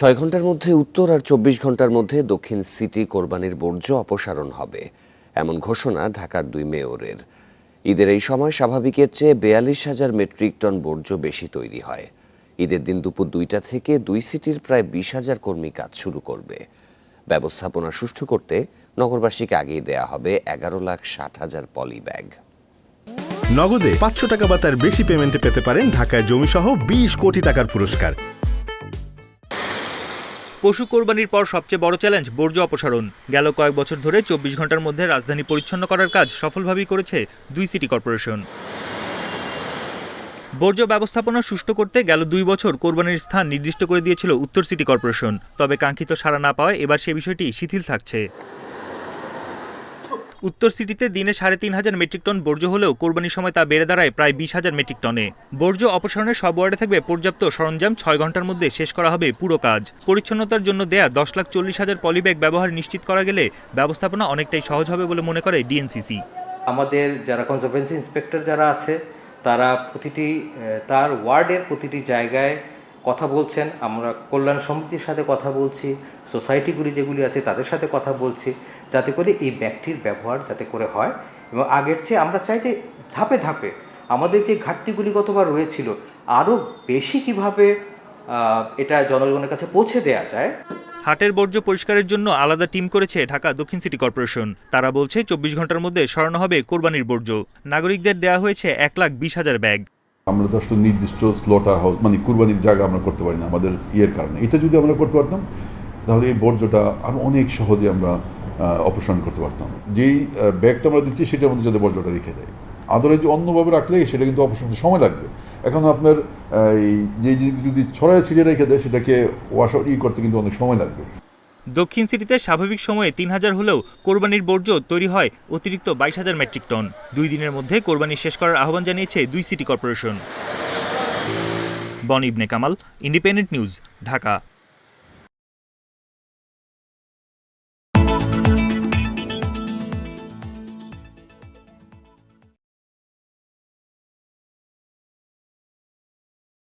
6 ঘন্টার মধ্যে উত্তর আর 24 ঘন্টার মধ্যে দক্ষিণ সিটি কোরবানির বর্জ্য অপসারণ হবে, এমন ঘোষণা ঢাকার 2 মেয়রের। ঈদের এই সময় স্বাভাবিকের চেয়ে 42,000 মেট্রিক টন বর্জ্য বেশি তৈরি হয়। ঈদের দিন দুপুর 2টা থেকে 2 সিটির প্রায় 20,000 কর্মী কাজ শুরু করবে। ব্যবস্থাপনা সুষ্ঠু করতে নগরবাসীকে আগেই দেয়া হবে 11,60,000 পলি ব্যাগ। নগদে 500 টাকা বা তার বেশি পেমেন্টে পেতে পারেন ঢাকায় জমিসহ 20 কোটি টাকার পুরস্কার। পশু কোরবানির পর সবচেয়ে বড় চ্যালেঞ্জ বর্জ্য অপসারণ। গেল কয়েক বছর ধরে 24 ঘন্টার মধ্যে রাজধানী পরিচ্ছন্ন করার কাজ সফলভাবেই করেছে 2 সিটি কর্পোরেশন। বর্জ্য ব্যবস্থাপনা সুষ্ঠু করতে গেল 2 বছর কোরবানির স্থান নির্দিষ্ট করে দিয়েছিল উত্তর সিটি কর্পোরেশন। তবে কাঙ্ক্ষিত সাড়া না পাওয়ায় এবার সে বিষয়টি শিথিল থাকছে। উত্তর সিটিতে দিনে 3,500 মেট্রিক টন বর্জ্য হলেও কোরবানির সময় তা বেড়ে দাঁড়ায় প্রায় 20,000 মেট্রিক টনে। বর্জ্য অপসারণের সব ওয়ার্ডে থাকবে পর্যাপ্ত সরঞ্জাম। 6 ঘন্টার মধ্যে শেষ করা হবে পুরো কাজ। পরিচ্ছন্নতার জন্য দেয়া 10,40,000 পলিব্যাগ ব্যবহার নিশ্চিত করা গেলে ব্যবস্থাপনা অনেকটাই সহজ হবে বলে মনে করে ডিএনসিসি। আমাদের যারা কনজারভেন্সি ইন্সপেক্টর যারা আছে তারা তার ওয়ার্ডের প্রতিটি জায়গায় কথা বলছেন। আমরা কল্যাণ সমিতির সাথে কথা বলছি, সোসাইটিগুলি যেগুলি আছে তাদের সাথে কথা বলছি, যাতে করে এই ব্যাগটির ব্যবহার যাতে করে হয়। এবং আগের চেয়ে আমরা চাই যে ধাপে ধাপে আমাদের যে ঘাটতিগুলি গতবার রয়েছিল আরও বেশি কিভাবে এটা জনগণের কাছে পৌঁছে দেওয়া যায়। হাটের বর্জ্য পরিষ্কারের জন্য আলাদা টিম করেছে ঢাকা দক্ষিণ সিটি কর্পোরেশন। তারা বলছে 24 ঘন্টার মধ্যে সরানো হবে কোরবানির বর্জ্য। নাগরিকদের দেওয়া হয়েছে 1,20,000 ব্যাগ। আমরা তো আসলে নির্দিষ্ট স্লটার হাউস মানে কুরবানির জায়গা আমরা করতে পারি না আমাদের কারণে। এটা যদি আমরা করতে পারতাম তাহলে এই বর্জ্যটা আরও অনেক সহজে আমরা অপসারণ করতে পারতাম। যেই ব্যাগটা আমরা দিচ্ছি সেটার মধ্যে যাতে বর্জ্যটা রেখে দেয়, আদরে যে অন্যভাবে রাখলে সেটা কিন্তু অপসারণের সময় লাগবে। এখন আপনার এই যে যদি ছড়ায় ছিটিয়ে রেখে দেয় সেটাকে ওয়াশ আউট করতে কিন্তু অনেক সময় লাগবে। দক্ষিণ সিটিতে স্বাভাবিক সময়ে 3,000 হলেও কোরবানির বর্জ্য তৈরি হয় অতিরিক্ত 22,000 মেট্রিক টন। 2 দিনের মধ্যে কোরবানি শেষ করার আহ্বান জানিয়েছে 2 সিটি কর্পোরেশন। বনি ইবনে কামাল, ইন্ডিপেন্ডেন্ট নিউজ, ঢাকা।